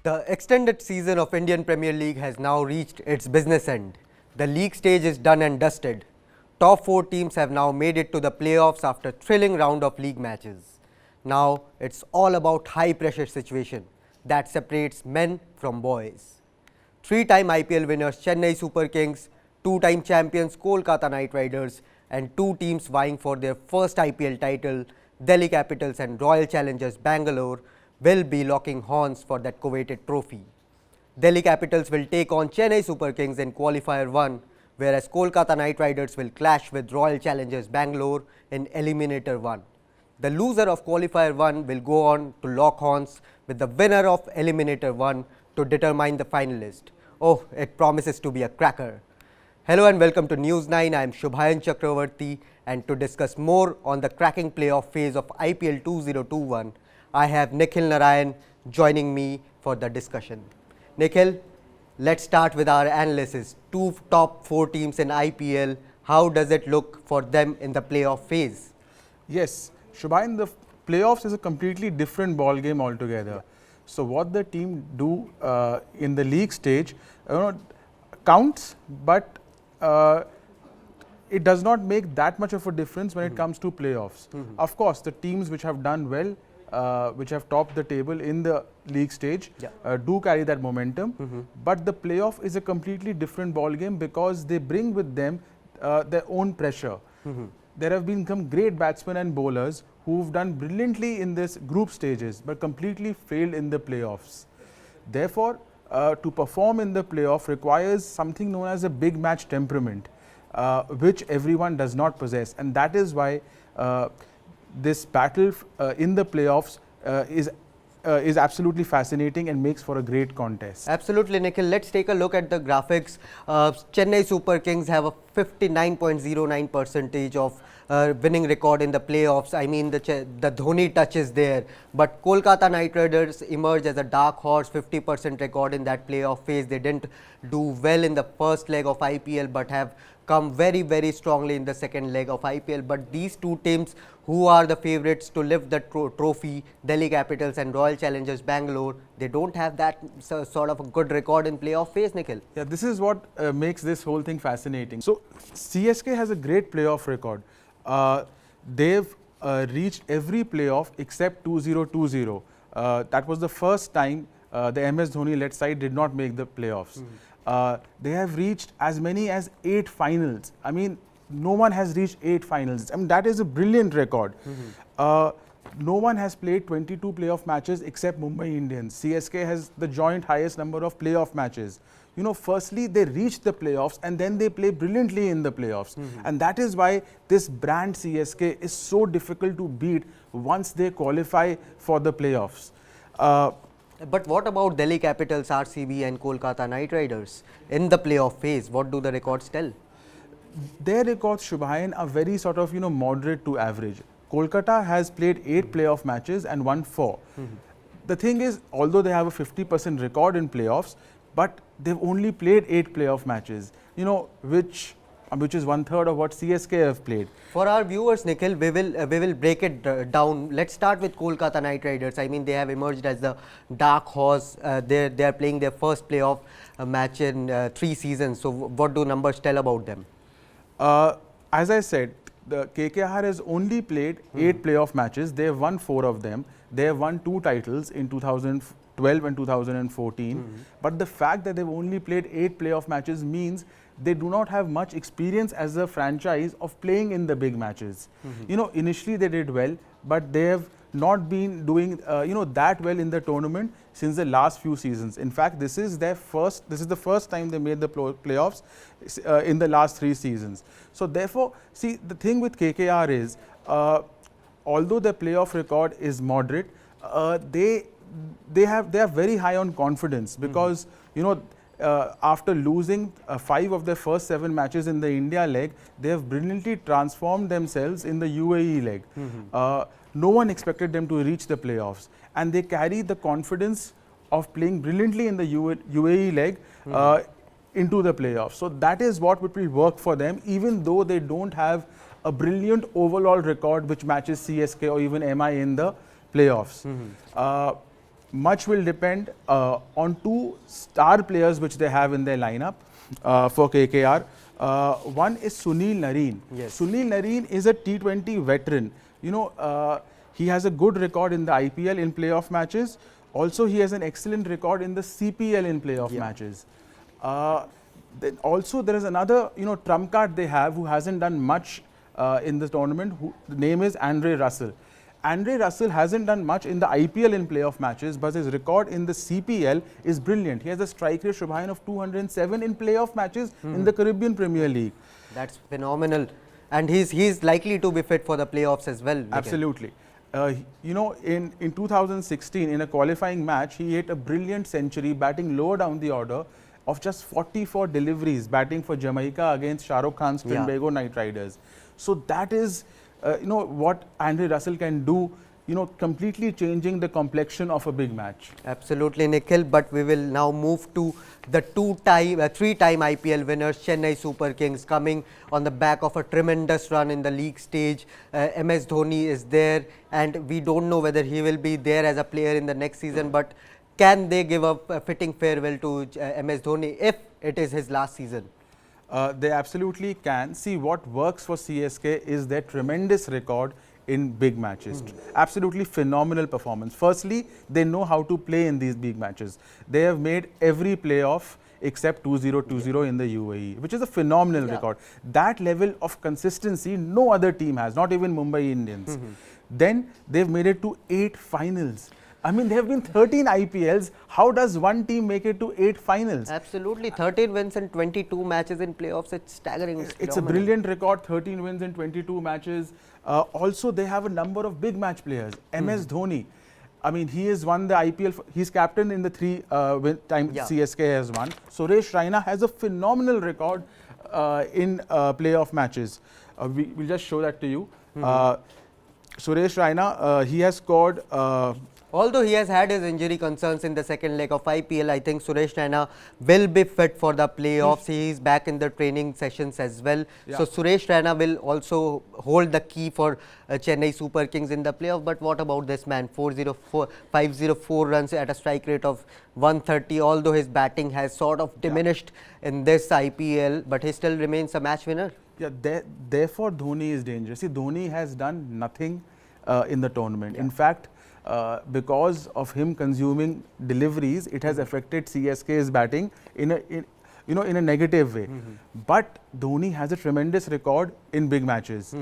The extended season of Indian Premier League has now reached its business end. The league stage is done and dusted. Top 4 teams have now made it to the playoffs after thrilling round of league matches. Now it's all about high pressure situation that separates men from boys. 3-time IPL winners Chennai Super Kings, 2-time champions Kolkata Knight Riders and 2 teams vying for their first IPL title, Delhi Capitals and Royal Challengers Bangalore, will be locking horns for that coveted trophy. Delhi Capitals will take on Chennai Super Kings in Qualifier 1, whereas Kolkata Knight Riders will clash with Royal Challengers Bangalore in Eliminator 1. The loser of Qualifier 1 will go on to lock horns with the winner of Eliminator 1 to determine the finalist. Oh, it promises to be a cracker. Hello and welcome to News 9. I am Shubhayan Chakravarti, and to discuss more on the cracking playoff phase of IPL 2021, I have Nikhil Narayan joining me for the discussion. Nikhil, let's start with our analysis. 2 top 4 teams in IPL. How does it look for them in the playoff phase? Yes, Shubhayan, the playoffs is a completely different ball game altogether. So what the team do in the league stage counts, but it does not make that much of a difference when it comes to playoffs. Of course, the teams which have done well, which have topped the table in the league stage, do carry that momentum. But the playoff is a completely different ball game because they bring with them their own pressure. There have been some great batsmen and bowlers who've done brilliantly in this group stages but completely failed in the playoffs. Therefore, to perform in the playoff requires something known as a big match temperament, which everyone does not possess, and that is why this battle in the playoffs is absolutely fascinating and makes for a great contest. Absolutely, Nikhil. Let's take a look at the graphics. Chennai Super Kings have a 59.09% of winning record in the playoffs. I mean, the Dhoni touch is there. But Kolkata Knight Riders emerged as a dark horse, 50% record in that playoff phase. They didn't do well in the first leg of IPL but have come very, very strongly in the second leg of IPL. But these 2 teams who are the favourites to lift the trophy, Delhi Capitals and Royal Challengers Bangalore, they don't have that sort of a good record in playoff phase, Nikhil. Yeah, this is what makes this whole thing fascinating. So, CSK has a great playoff record. They've reached every playoff except 2020. That was the first time the MS Dhoni-led side did not make the playoffs. They have reached as many as 8 finals. I mean, no one has reached 8 finals. I mean, that is a brilliant record. No one has played 22 playoff matches except Mumbai Indians. CSK has the joint highest number of playoff matches. You know, firstly, they reach the playoffs and then they play brilliantly in the playoffs. And that is why this brand CSK is so difficult to beat once they qualify for the playoffs. But what about Delhi Capitals, RCB and Kolkata Knight Riders in the playoff phase? What do the records tell? Their records, Shubhayan, are very sort of, moderate to average. Kolkata has played 8 playoff matches and won 4. The thing is, although they have a 50% record in playoffs, but they've only played 8 playoff matches, which is 1/3 of what CSK have played. For our viewers, Nikhil, we will break it down. Let's start with Kolkata Knight Riders. I mean, they have emerged as the dark horse. They are playing their first playoff match in 3 seasons. So, what do numbers tell about them? As I said, the KKR has only played 8 playoff matches. They have won 4 of them. They have won 2 titles in 2012 and 2014. But the fact that they've only played 8 playoff matches means they do not have much experience as a franchise of playing in the big matches. Initially they did well, but they have not been doing that well in the tournament since the last few seasons. In fact, this is the first time they made the playoffs in the last 3 seasons. So therefore, see, the thing with KKR is, although their playoff record is moderate, they are very high on confidence because after losing 5 of their first 7 matches in the India leg, they have brilliantly transformed themselves in the UAE leg. No one expected them to reach the playoffs, and they carry the confidence of playing brilliantly in the UAE leg into the playoffs. So that is what will work for them, even though they don't have a brilliant overall record which matches CSK or even MI in the playoffs. much will depend on two star players which they have in their lineup for KKR. One is Sunil Narine. Yes. Sunil Narine is a T20 veteran. You know, he has a good record in the IPL in playoff matches. Also, he has an excellent record in the CPL in playoff matches. Then also, there is another, you know, trump card they have who hasn't done much in the tournament. The name is Andre Russell. Andre Russell hasn't done much in the IPL in playoff matches, but his record in the CPL is brilliant. He has a strike rate, Shubhayan, of 207 in playoff matches in the Caribbean Premier League. That's phenomenal. And he's likely to be fit for the playoffs as well. Nikhil. Absolutely. You know, in 2016, in a qualifying match, he hit a brilliant century batting lower down the order of just 44 deliveries, batting for Jamaica against Shah Rukh Khan's Trinbago Knight Riders. So that is, you know, what Andre Russell can do, you know, completely changing the complexion of a big match. Absolutely, Nikhil. But we will now move to the three-time IPL winners, Chennai Super Kings, coming on the back of a tremendous run in the league stage. MS Dhoni is there, and we don't know whether he will be there as a player in the next season. But can they give a fitting farewell to MS Dhoni if it is his last season? They absolutely can. See, what works for CSK is their tremendous record in big matches. Absolutely phenomenal performance. Firstly, they know how to play in these big matches. They have made every playoff except 2-0-2-0 in the UAE, which is a phenomenal record. That level of consistency no other team has, not even Mumbai Indians. Then they've made it to 8 finals. I mean, there have been 13 IPLs. How does one team make it to 8 finals? Absolutely. 13 wins and 22 matches in playoffs. It's staggering. It's a brilliant record, 13 wins in 22 matches. Also, they have a number of big match players. MS Dhoni, I mean, he has won the IPL. He's captain in the 3 times CSK has won. Suresh Raina has a phenomenal record in playoff matches. We'll just show that to you. Suresh Raina, he has scored... Although he has had his injury concerns in the second leg of IPL, I think Suresh Raina will be fit for the playoffs. He is back in the training sessions as well. So Suresh Raina will also hold the key for Chennai Super Kings in the playoff. But what about this man? 504 runs at a strike rate of 130. Although his batting has sort of diminished in this IPL, but he still remains a match winner. Yeah, therefore Dhoni is dangerous. See, Dhoni has done nothing in the tournament. In fact, because of him consuming deliveries, it has affected CSK's batting in a negative way. But Dhoni has a tremendous record in big matches.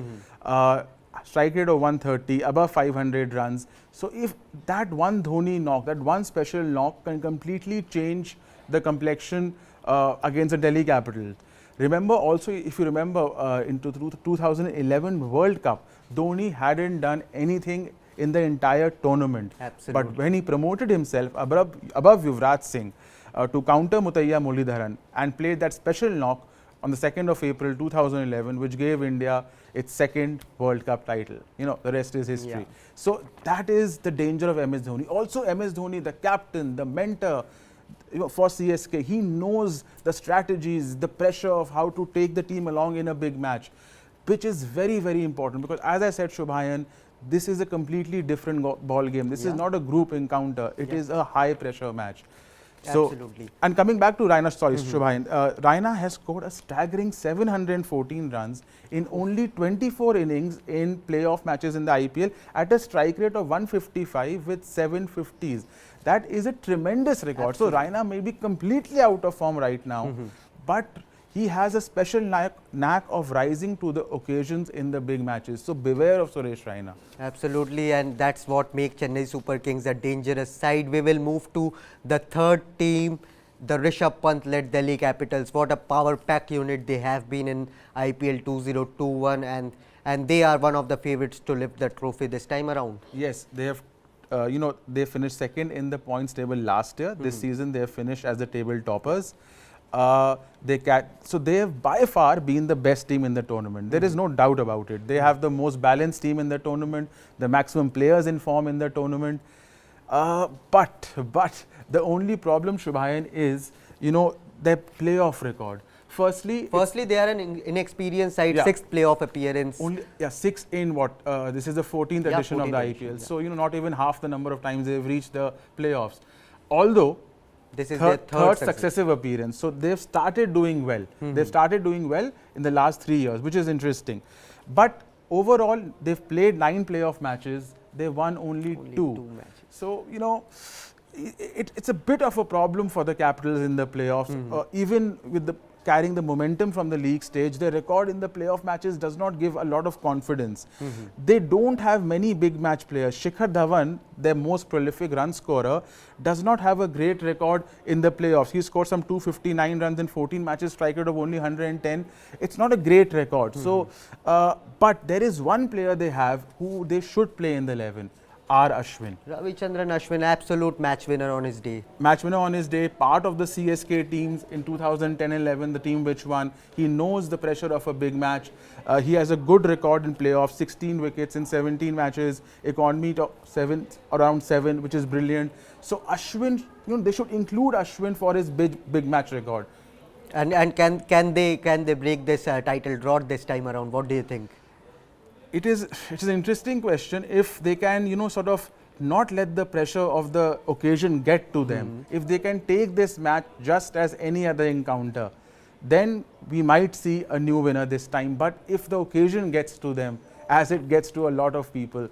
Strike rate of 130, above 500 runs. So if that one Dhoni knock, that one special knock can completely change the complexion against the Delhi Capitals. Remember also, if you remember, in 2011 World Cup, Dhoni hadn't done anything in the entire tournament. Absolutely. But when he promoted himself above Yuvraj Singh to counter Muttiah Muralidharan and played that special knock on the 2nd of April 2011, which gave India its 2nd World Cup title. You know, the rest is history. So that is the danger of MS Dhoni. Also, MS Dhoni, the captain, the mentor, you know, for CSK, he knows the strategies, the pressure of how to take the team along in a big match, which is very, very important. Because as I said, Shubhayan, this is a completely different ball game. This is not a group encounter. It is a high pressure match. So, Absolutely. And coming back to Raina, sorry, Shubhayan, Raina has scored a staggering 714 runs in only 24 innings in playoff matches in the IPL at a strike rate of 155 with 750s. That is a tremendous record. So Raina may be completely out of form right now, but he has a special knack of rising to the occasions in the big matches. So beware of Suresh Raina. Absolutely, and that's what makes Chennai Super Kings a dangerous side. We will move to the third team, the Rishabh Pant led Delhi Capitals. What a power pack unit they have been in IPL 2021, and they are one of the favorites to lift the trophy this time around. Yes, they have. They finished 2nd in the points table last year. This season they have finished as the table toppers. So they have by far been the best team in the tournament. There is no doubt about it. They have the most balanced team in the tournament, the maximum players in form in the tournament. But the only problem, Shubhayan, is, you know, their playoff record. Firstly, Firstly, they are an inexperienced side, Yeah. sixth playoff appearance. only 6 in what? This is the 14th Yeah, edition of the 14th IPL. edition, So not even half the number of times they've reached the playoffs. Although This is their third successive appearance. So they've started doing well. They've started doing well in the last 3 years, which is interesting. But overall, they've played 9 playoff matches. They won only 2. matches. So it's a bit of a problem for the Capitals in the playoffs. Even with the carrying the momentum from the league stage, their record in the playoff matches does not give a lot of confidence. They don't have many big match players. Shikhar Dhawan, their most prolific run scorer, does not have a great record in the playoffs. He scored some 259 runs in 14 matches, strike rate of only 110. It's not a great record. So, but there is one player they have who they should play in the 11. R. Ashwin. Ravichandran Ashwin, absolute match winner on his day. Match winner on his day, part of the CSK teams in 2010-11, the team which won. He knows the pressure of a big match. He has a good record in playoffs, 16 wickets in 17 matches, economy around 7, which is brilliant. So Ashwin, they should include Ashwin for his big match record. And can they break this title drought this time around? What do you think? It is an interesting question. If they can, sort of not let the pressure of the occasion get to them, if they can take this match just as any other encounter, then we might see a new winner this time. But if the occasion gets to them, as it gets to a lot of people,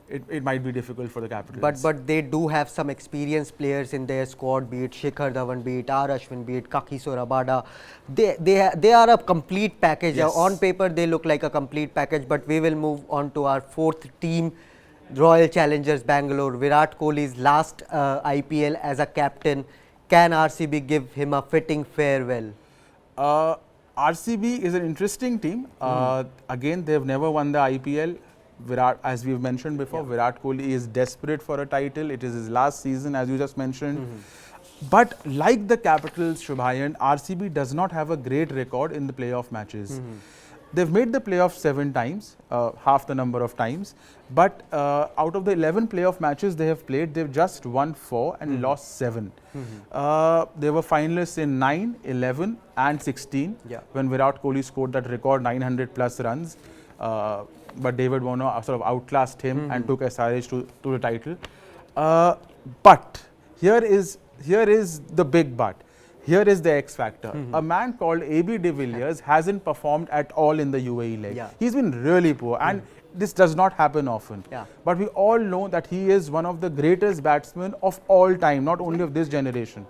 it might be difficult for the Capitals. But they do have some experienced players in their squad, be it Shikhar Dhawan, be it R. Ashwin, be it Kagiso Rabada. They are a complete package. Yes. On paper, they look like a complete package. But we will move on to our fourth team, Royal Challengers Bangalore. Virat Kohli's last IPL as a captain. Can RCB give him a fitting farewell? RCB is an interesting team. Again, they've never won the IPL. As we've mentioned before, Virat Kohli is desperate for a title. It is his last season, as you just mentioned. But like the Capitals, Shubhayan, RCB does not have a great record in the playoff matches. They've made the playoffs 7 times, half the number of times. But out of the 11 playoff matches they have played, they've just won 4 and lost 7. They were finalists in 9, 11 and 16 when Virat Kohli scored that record 900 plus runs. But David Warner sort of outclassed him and took SRH to the title. But here is the big but. Here is the X factor. A man called AB de Villiers hasn't performed at all in the UAE leg. He's been really poor, and this does not happen often. But we all know that he is one of the greatest batsmen of all time, not only of this generation.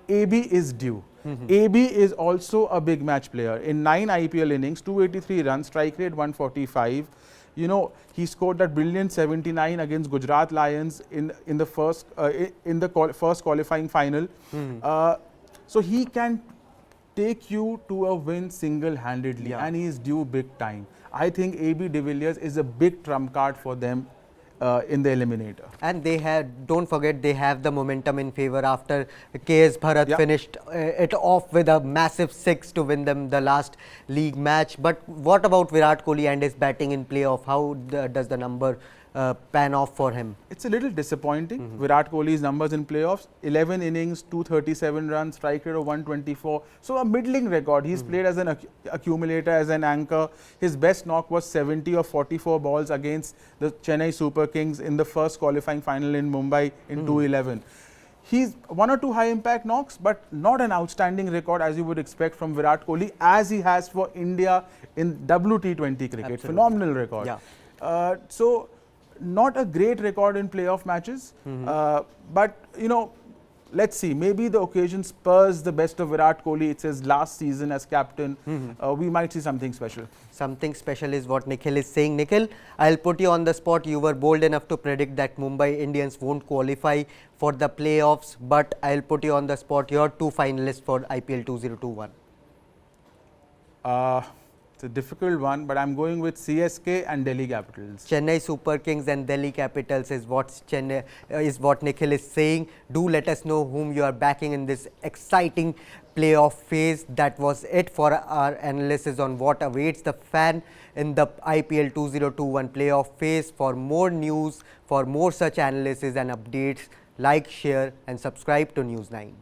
AB is due. AB is also a big match player. In 9 IPL innings, 283 runs, strike rate 145. He scored that brilliant 79 against Gujarat Lions in the first first qualifying final. So he can take you to a win single-handedly, and he is due big time. I think AB de Villiers is a big trump card for them in the eliminator. And don't forget, they have the momentum in favor after KS Bharat finished it off with a massive 6 to win them the last league match. But what about Virat Kohli and his batting in playoff? How does the number pan off for him? It's a little disappointing. Virat Kohli's numbers in playoffs, 11 innings, 237 runs, strike rate of 124. So a middling record. He's played as an accumulator, as an anchor. His best knock was 70 of 44 balls against the Chennai Super Kings in the first qualifying final in Mumbai in 211. He's 1 or 2 high impact knocks, but not an outstanding record as you would expect from Virat Kohli, as he has for India in WT20 cricket. Absolutely. Phenomenal record. So not a great record in playoff matches, but let's see, maybe the occasion spurs the best of Virat Kohli. It's his last season as captain. We might see something special. Something special is what Nikhil is saying. Nikhil, I'll put you on the spot. You were bold enough to predict that Mumbai Indians won't qualify for the playoffs, but I'll put you on the spot. Your 2 finalists for IPL 2021. It's a difficult one, but I'm going with CSK and Delhi Capitals. Chennai Super Kings and Delhi Capitals is what Nikhil is saying. Do let us know whom you are backing in this exciting playoff phase. That was it for our analysis on what awaits the fan in the IPL 2021 playoff phase. For more news, for more such analysis and updates, like, share and subscribe to News 9.